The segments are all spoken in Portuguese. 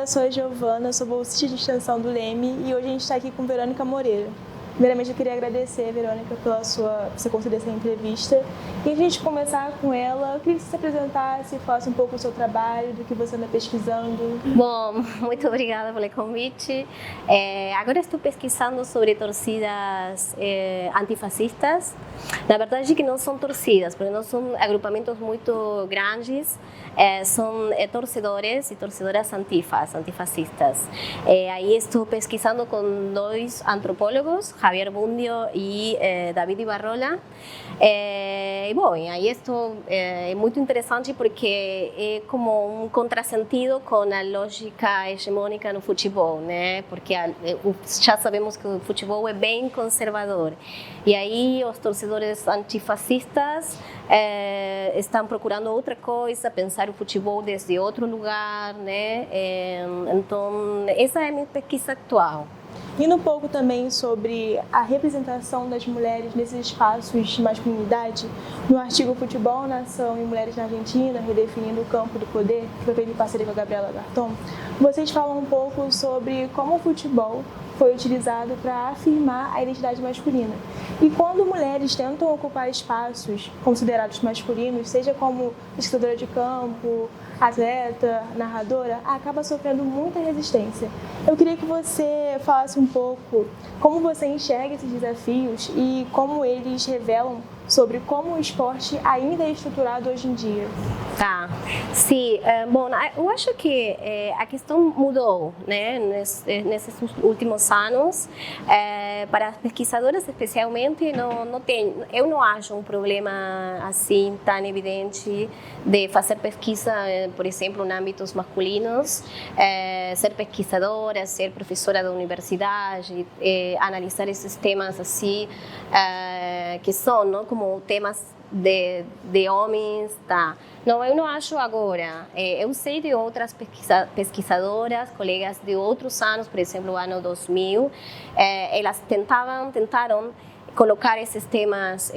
sou a Giovana, sou bolsista de extensão do Leme e hoje a gente está aqui com Verônica Moreira. Primeiramente, eu queria agradecer, Verônica, pela você conceder essa entrevista. E a gente começar com ela, eu queria que você se apresentasse, falasse um pouco do seu trabalho, do que você anda pesquisando. Bom, muito obrigada pelo convite. Agora estou pesquisando sobre torcidas antifascistas. Na verdade, que não são torcidas, porque não são agrupamentos muito grandes, são torcedores e torcedoras antifascistas. Aí estou pesquisando com dois antropólogos, Javier Bundio y David Ibarrola. Bom, aí estou muito interessante porque é como um contrasentido com a lógica hegemônica no futebol, né? Porque já sabemos que o futebol é bem conservador. E aí os torcedores antifascistas estão procurando outra coisa, pensar o futebol desde outro lugar, né? Então, essa é a minha pesquisa atual. Indo um pouco também sobre a representação das mulheres nesses espaços de masculinidade, no artigo Futebol, Nação e Mulheres na Argentina, redefinindo o campo do poder, que foi feito em parceria com a Gabriela Garton, vocês falam um pouco sobre como o futebol foi utilizado para afirmar a identidade masculina. E quando mulheres tentam ocupar espaços considerados masculinos, seja como pesquisadora de campo, atleta, narradora, acaba sofrendo muita resistência. Eu queria que você falasse um pouco como você enxerga esses desafios e como eles revelam sobre como o esporte ainda é estruturado hoje em dia. Tá, sim. Bom, eu acho que a questão mudou, né, nesses últimos anos. Para as pesquisadoras, especialmente, eu não acho um problema assim tão evidente de fazer pesquisa, por exemplo, em âmbitos masculinos, ser pesquisadora, ser professora da universidade, analisar esses temas assim, que são, não, como temas de homens, tá? Não, eu não acho agora. Eu sei de outras pesquisadoras, colegas de outros anos, por exemplo, o ano 2000, elas tentaram colocar esses temas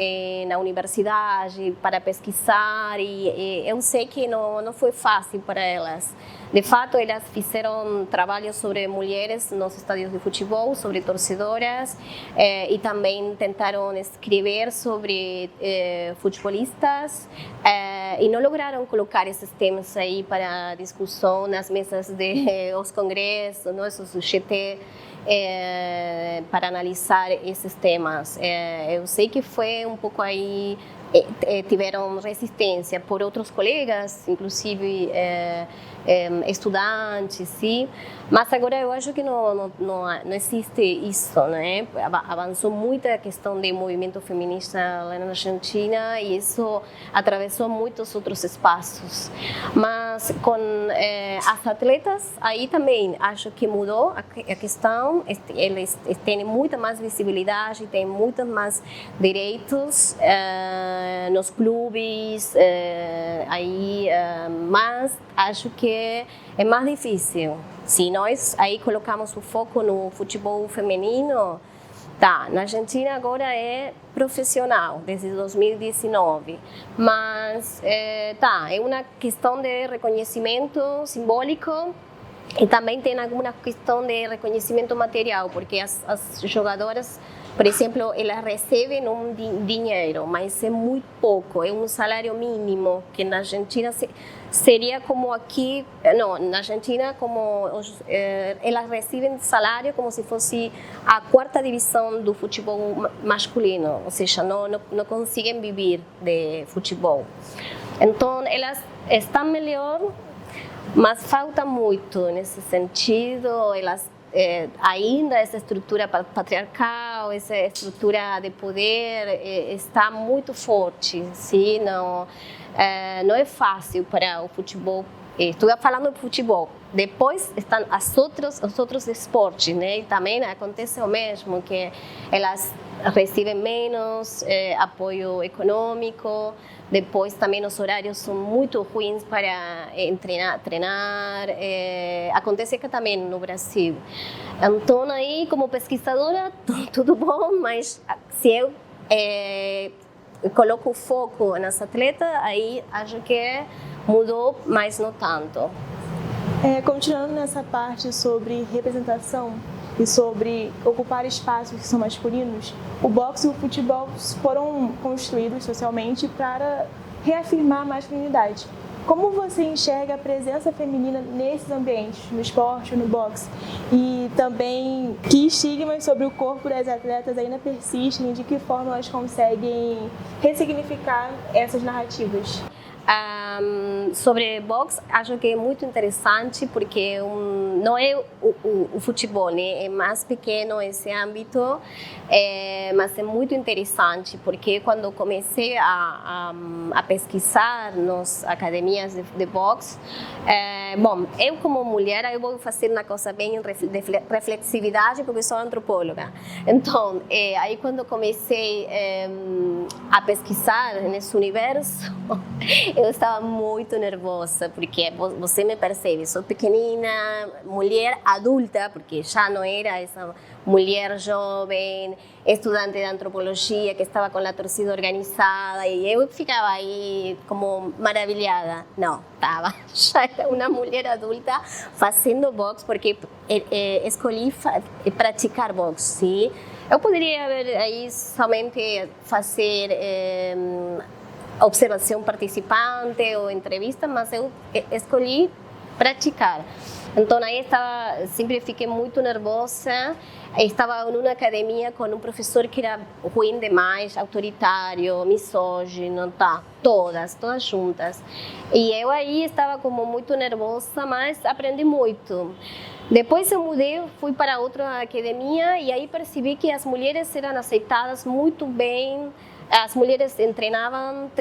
na universidade para pesquisar e eu sei que não foi fácil para elas. De fato, elas fizeram trabalhos sobre mulheres nos estádios de futebol, sobre torcedoras e também tentaram escrever sobre futebolistas e não lograram colocar esses temas aí para discussão nas mesas dos congressos, do GT, para analisar esses temas. Eu sei que foi um pouco aí, tiveram resistência por outros colegas, inclusive estudantes, sim. Mas agora eu acho que não existe isso, né? Avançou muito a questão do movimento feminista lá na Argentina e isso atravessou muitos outros espaços. Mas com as atletas, aí também acho que mudou a questão. Eles têm muita mais visibilidade, têm muitos mais direitos nos clubes, mas acho que é mais difícil. Se nós aí colocamos o foco no futebol feminino, tá, na Argentina agora é profissional, desde 2019, mas é uma questão de reconhecimento simbólico e também tem alguma questão de reconhecimento material, porque as jogadoras, por exemplo, elas recebem dinheiro, mas é muito pouco, é um salário mínimo, que na Argentina seria como aqui, não, na Argentina como elas recebem salário como se fosse a quarta divisão do futebol masculino, ou seja, não conseguem viver de futebol. Então, elas estão melhor, mas falta muito nesse sentido. Elas ainda essa estrutura patriarcal, essa estrutura de poder está muito forte, sim? Não é fácil para o futebol. Estou falando de futebol. Depois estão os outros esportes, né? E também acontece o mesmo, que elas recebem menos apoio econômico. Depois também os horários são muito ruins para treinar. Acontece que também no Brasil. Então aí, como pesquisadora, tudo bom, mas se eu coloco o foco nas atletas, aí acho que mudou, mas não tanto. Continuando nessa parte sobre representação e sobre ocupar espaços que são masculinos, o boxe e o futebol foram construídos socialmente para reafirmar a masculinidade. Como você enxerga a presença feminina nesses ambientes, no esporte, no boxe? E também, que estigmas sobre o corpo das atletas ainda persistem e de que forma elas conseguem ressignificar essas narrativas? Sobre boxe, acho que é muito interessante porque não é o futebol, né? É mais pequeno esse âmbito, mas é muito interessante porque quando comecei a pesquisar nas academias de boxe, bom, eu como mulher eu vou fazer uma coisa bem de reflexividade porque sou antropóloga. Então, aí quando comecei a pesquisar nesse universo, eu estava muito nervosa, porque você me percebe, sou pequenina, mulher adulta, porque já não era essa mulher jovem, estudante de antropologia, que estava com a torcida organizada, e eu ficava aí como maravilhada. Não, estava, já era uma mulher adulta fazendo boxe, porque escolhi praticar boxe, sim. Eu poderia aí somente fazer observação participante ou entrevista, mas eu escolhi praticar. Então aí sempre fiquei muito nervosa. Estava em uma academia com um professor que era ruim demais, autoritário, misógino, todas juntas. E eu aí estava como muito nervosa, mas aprendi muito. Depois eu mudei, fui para outra academia e aí percebi que as mulheres eram aceitadas muito bem. As mulheres treinavam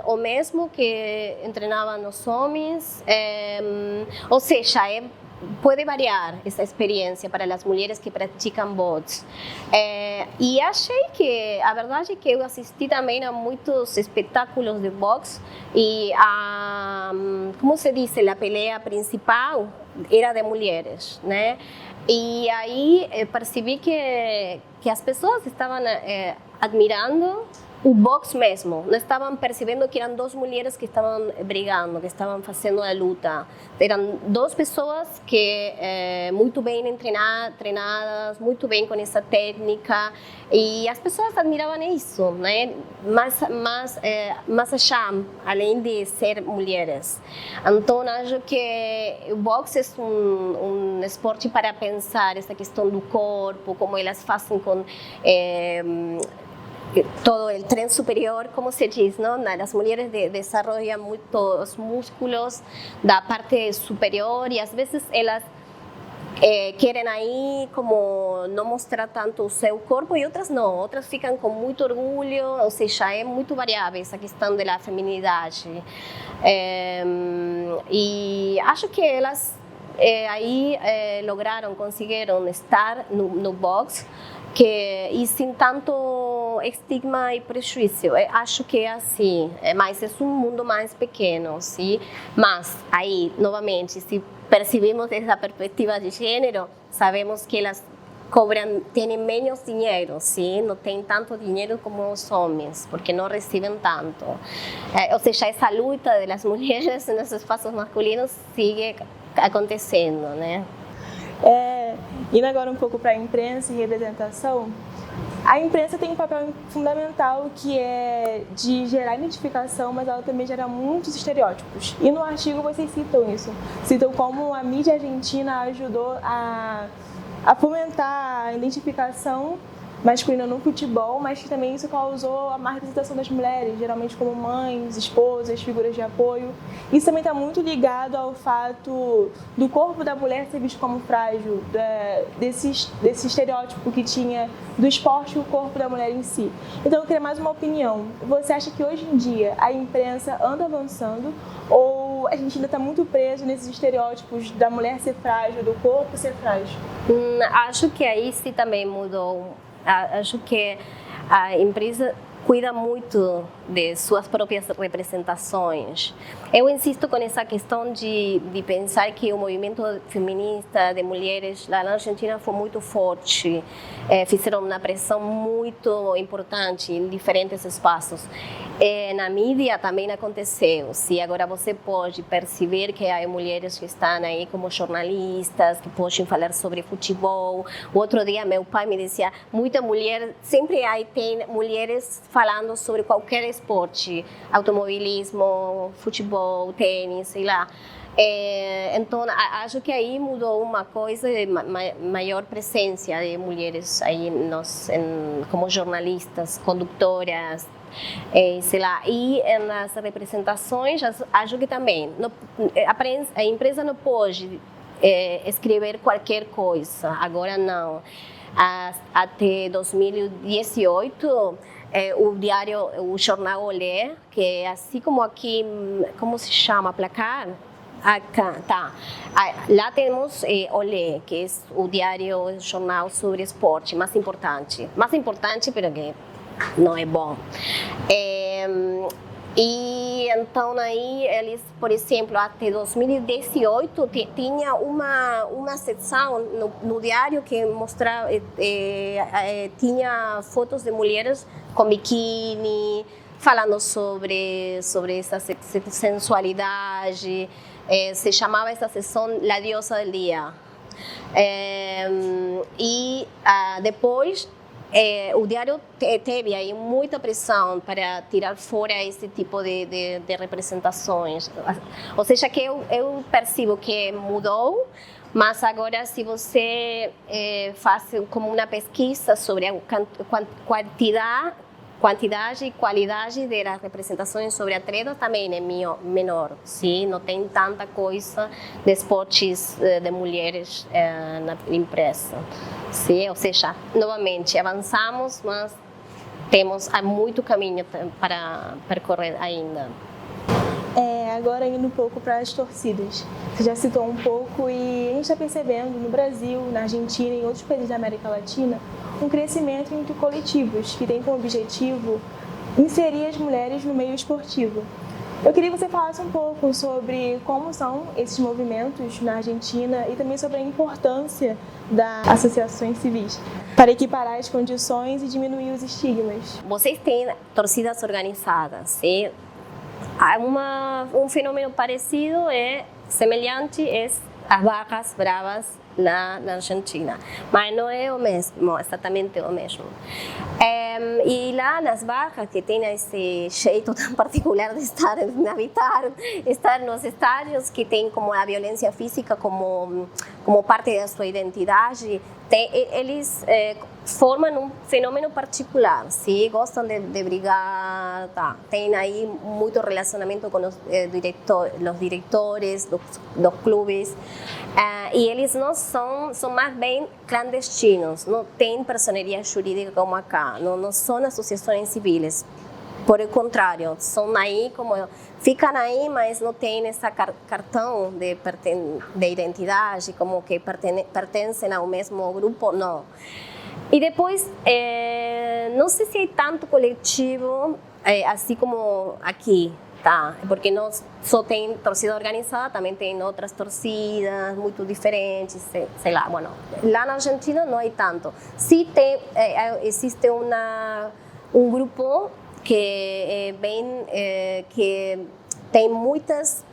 o mesmo que treinavam os homens, ou seja, pode variar essa experiência para as mulheres que praticam boxe. E achei que, a verdade é que eu assisti também a muitos espetáculos de boxe e como se diz, a peleia principal era de mulheres, né? E aí percebi que as pessoas estavam admirando o boxe mesmo, não estavam percebendo que eram duas mulheres que estavam brigando, que estavam fazendo a luta. Eram duas pessoas que muito bem treinadas, muito bem com essa técnica, e as pessoas admiravam isso, né? Mas acham, além de ser mulheres. Então acho que o boxe é um esporte para pensar essa questão do corpo, como elas fazem com todo el tren superior, como se diz, não? As mulheres desenvolvem muito os músculos da parte superior e às vezes elas querem aí como não mostrar tanto o seu corpo e outras não, outras ficam com muito orgulho, ou seja, é muito variável essa questão da feminidade. E acho que elas aí conseguiram estar no boxe, e sem tanto estigma e prejuízo. Eu acho que é assim, mas é um mundo mais pequeno, sim? Mas aí, novamente, se percebemos essa perspectiva de gênero, sabemos que elas têm menos dinheiro, sim? Não têm tanto dinheiro como os homens, porque não recebem tanto. Ou seja, essa luta das mulheres nos espaços masculinos sigue acontecendo, né? Indo agora um pouco para a imprensa e representação, a imprensa tem um papel fundamental que é de gerar identificação, mas ela também gera muitos estereótipos. E no artigo vocês citam isso, citam como a mídia argentina ajudou a fomentar a identificação masculina no futebol, mas que também isso causou a má representação das mulheres, geralmente como mães, esposas, figuras de apoio. Isso também está muito ligado ao fato do corpo da mulher ser visto como frágil, desse estereótipo que tinha do esporte e o corpo da mulher em si. Então eu queria mais uma opinião. Você acha que hoje em dia a imprensa anda avançando ou a gente ainda está muito preso nesses estereótipos da mulher ser frágil, do corpo ser frágil? Acho que aí sim também mudou. Acho que a empresa cuida muito de suas próprias representações. Eu insisto com essa questão de pensar que o movimento feminista de mulheres lá na Argentina foi muito forte, fizeram uma pressão muito importante em diferentes espaços. Na mídia também aconteceu, se agora você pode perceber que há mulheres que estão aí como jornalistas, que podem falar sobre futebol. O outro dia meu pai me dizia, muita mulher, sempre tem mulheres falando sobre qualquer esporte, automobilismo, futebol, tênis, sei lá. Então, acho que aí mudou uma coisa, maior presença de mulheres aí como jornalistas, condutoras, sei lá. E nas representações, acho que também a empresa não pode escrever qualquer coisa, agora não. Até 2018, o jornal Olé, que é assim como aqui, como se chama, placar? Acá, tá. Lá temos Olé, que é o jornal sobre esporte mais importante, pero que não é bom. E então aí eles, por exemplo, até 2018 tinha uma seção no diário que mostrava, tinha fotos de mulheres com biquíni, falando sobre essa sensualidade. Se chamava essa seção La Diosa del Día. E depois o diário teve aí muita pressão para tirar fora esse tipo de representações. Ou seja, que eu percebo que mudou, mas agora se você faz como uma pesquisa sobre a quantidade e qualidade das representações sobre atletas também é menor, sim? Não tem tanta coisa de esportes de mulheres na imprensa, sim? Ou seja, novamente avançamos, mas temos muito caminho para percorrer ainda. Agora indo um pouco para as torcidas. Você já citou um pouco e a gente está percebendo no Brasil, na Argentina e em outros países da América Latina um crescimento entre coletivos que tem como objetivo inserir as mulheres no meio esportivo. Eu queria que você falasse um pouco sobre como são esses movimentos na Argentina e também sobre a importância das associações civis para equiparar as condições e diminuir os estigmas. Vocês têm torcidas organizadas, sim? Um fenômeno parecido semelhante as barras bravas lá na Argentina, mas não é o mesmo, exatamente o mesmo. E lá nas barras, que tem esse jeito tão particular de estar nos estádios, que tem como a violência física como parte da sua identidade, eles formam um fenômeno particular, sim? Gostam de brigar, tá? Tem aí muito relacionamento com os diretores dos clubes, e eles não são mais bem clandestinos, não tem personeria jurídica como acá, não são associações civis. Por o contrário, ficam aí, mas não tem esse cartão de identidade, como que pertencem ao mesmo grupo, não. E depois, não sei se é tanto coletivo, assim como aqui, tá? Porque não só tem torcida organizada, também tem outras torcidas muito diferentes, sei lá. Bueno, lá na Argentina não é tanto. Sim, existe um grupo que que tem muitas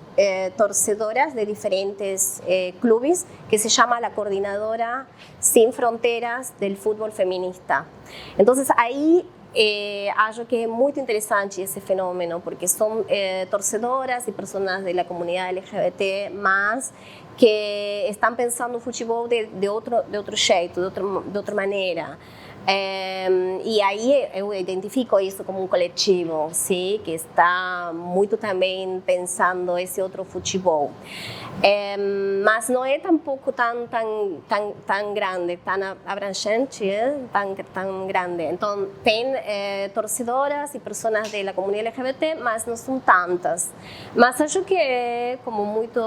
torcedoras de diferentes clubes, que se llama la Coordinadora Sin Fronteras del Fútbol Feminista. Entonces ahí acho que é muito interessante esse fenômeno, porque são torcedoras e pessoas da comunidade LGBT, mas que estão pensando no futebol de outro jeito, de outra maneira. E aí eu identifico isso como um coletivo, sim, que está muito também pensando esse outro futebol. Mas não é tampouco tão grande, tão abrangente, tão grande. Então tem torcedoras e pessoas da comunidade LGBT, mas não são tantas. Mas acho que é como muito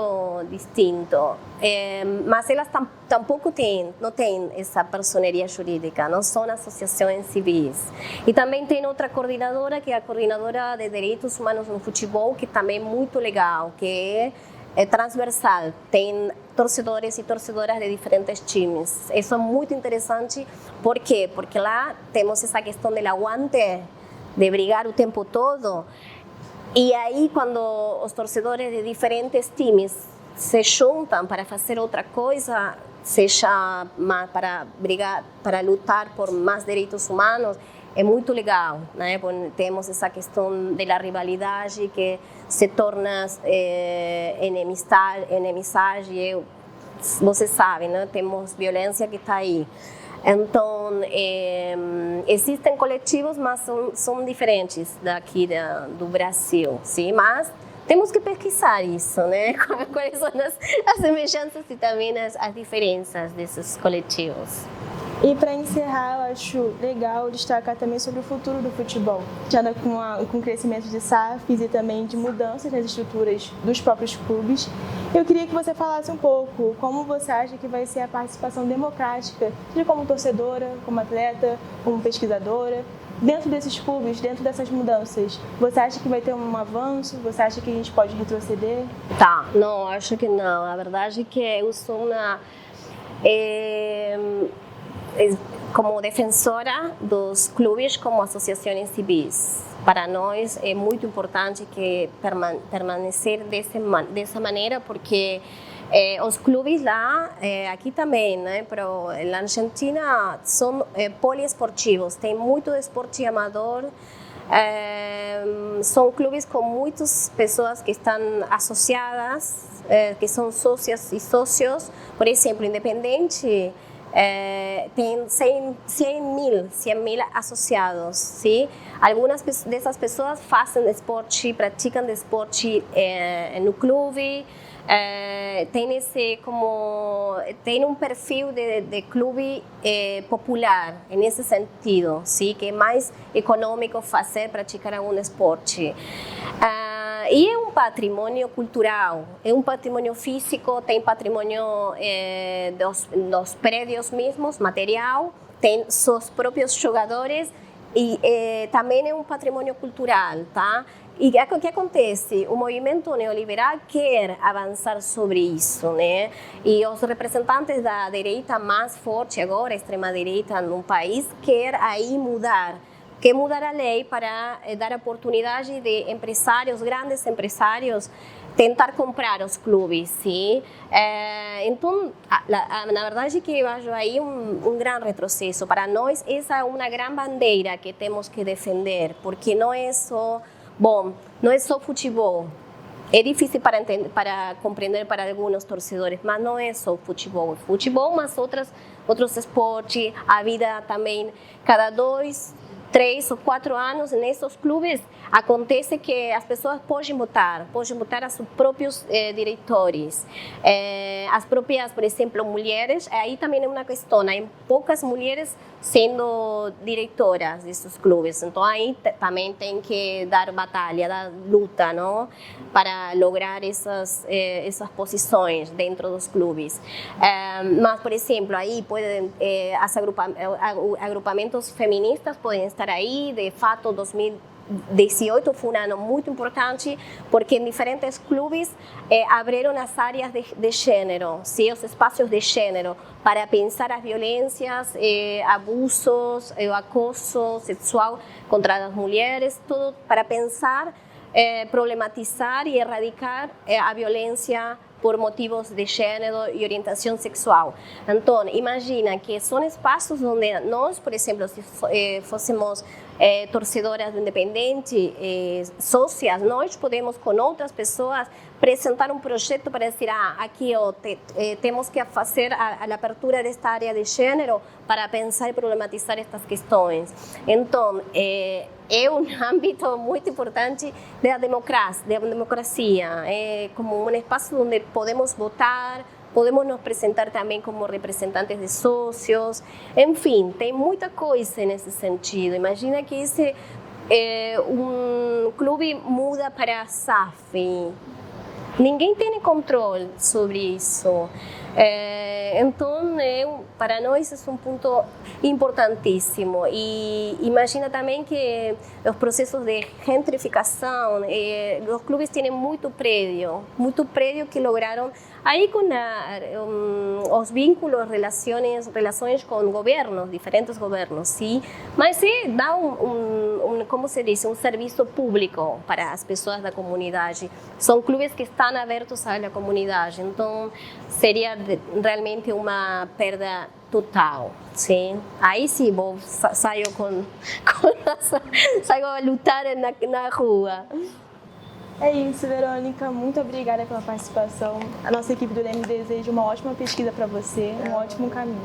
distinto. muito, mas elas tampouco não têm essa personeria jurídica, não são associações civis. E também tem outra coordenadora, que é a coordenadora de direitos humanos no futebol, que também é muito legal, que é transversal, tem torcedores e torcedoras de diferentes times. Isso é muito interessante, por quê? Porque lá temos essa questão do aguante, de brigar o tempo todo, e aí quando os torcedores de diferentes times se juntam para fazer outra coisa, seja para brigar, para lutar por mais direitos humanos, é muito legal, né? Temos essa questão da rivalidade que se torna enemizade, você sabe, né? Temos violência que está aí. Então, existem coletivos, mas são diferentes daqui do Brasil, sim? Mas temos que pesquisar isso, né? Quais são as semelhanças e também as diferenças desses coletivos. E para encerrar, eu acho legal destacar também sobre o futuro do futebol, já com o crescimento de SAFs e também de mudanças nas estruturas dos próprios clubes. Eu queria que você falasse um pouco como você acha que vai ser a participação democrática, seja como torcedora, como atleta, como pesquisadora, dentro desses clubes, dentro dessas mudanças. Você acha que vai ter um avanço? Você acha que a gente pode retroceder? Tá, não, acho que não. A verdade é que eu sou uma... como defensora dos clubes como associações civis. Para nós é muito importante que permanecer dessa maneira, porque os clubes lá, aqui também, né, pero na Argentina são poliesportivos, tem muito esporte amador, são clubes com muitas pessoas que estão associadas, que são sócias e sócios. Por exemplo, Independente tem 100 mil associados, sim? Algumas dessas pessoas fazem esporte, praticam esporte no clube, tem um perfil de clube popular nesse sentido, sim? Que é mais econômico praticar algum esporte. E é um patrimônio cultural, é um patrimônio físico, tem patrimônio dos prédios mesmos, material, tem seus próprios jogadores e também é um patrimônio cultural, tá? E o que acontece? O movimento neoliberal quer avançar sobre isso, né? E os representantes da direita mais forte agora, a extrema-direita no país, quer aí mudar a lei para dar oportunidade de empresários, grandes empresários, tentar comprar os clubes, sim? Então, na verdade que eu acho aí um grande retrocesso. Para nós, essa é uma grande bandeira que temos que defender, porque não é só futebol. É difícil para compreender para alguns torcedores, mas não é só futebol. Futebol, mas outros esportes, a vida também, cada 2, 3 ou 4 anos nesses clubes acontece que as pessoas podem votar a seus próprios diretores, as próprias, por exemplo, mulheres. Aí também é uma questão, há poucas mulheres sendo diretoras desses clubes, então aí também tem que dar batalha, dar luta, não, para lograr essas posições dentro dos clubes. Mas, por exemplo, aí podem agrupamentos feministas podem estar aí. De fato, 2018 foi um ano muito importante, porque em diferentes clubes abriram as áreas de gênero, sim, os espaços de gênero, para pensar as violências, abusos, o acoso sexual contra as mulheres, tudo para pensar, problematizar e erradicar a violência por motivos de gênero e orientação sexual. Então, imagina que são espaços onde nós, por exemplo, se fôssemos torcedoras do Independente, sócias, nós podemos com outras pessoas apresentar um projeto para dizer, aqui temos que fazer a abertura desta área de gênero para pensar e problematizar estas questões. Então, é um âmbito muito importante da democracia, é como um espaço onde podemos votar, podemos nos apresentar também como representantes de sócios, enfim, tem muita coisa nesse sentido. Imagina que um clube muda para a SAF, ninguém tem controle sobre isso. Então, para nós é um ponto importantíssimo. E imagina também que os processos de gentrificação, os clubes têm muito prédio que lograram, aí com os vínculos, relações com governos, diferentes governos, sim, mas dá como se diz, um serviço público para as pessoas da comunidade. São clubes que estão abertos à comunidade, então seria realmente uma perda total, sim. Aí sim, saio saio a lutar na rua. É isso, Verônica. Muito obrigada pela participação. A nossa equipe do Leme deseja uma ótima pesquisa para você, um ótimo caminho.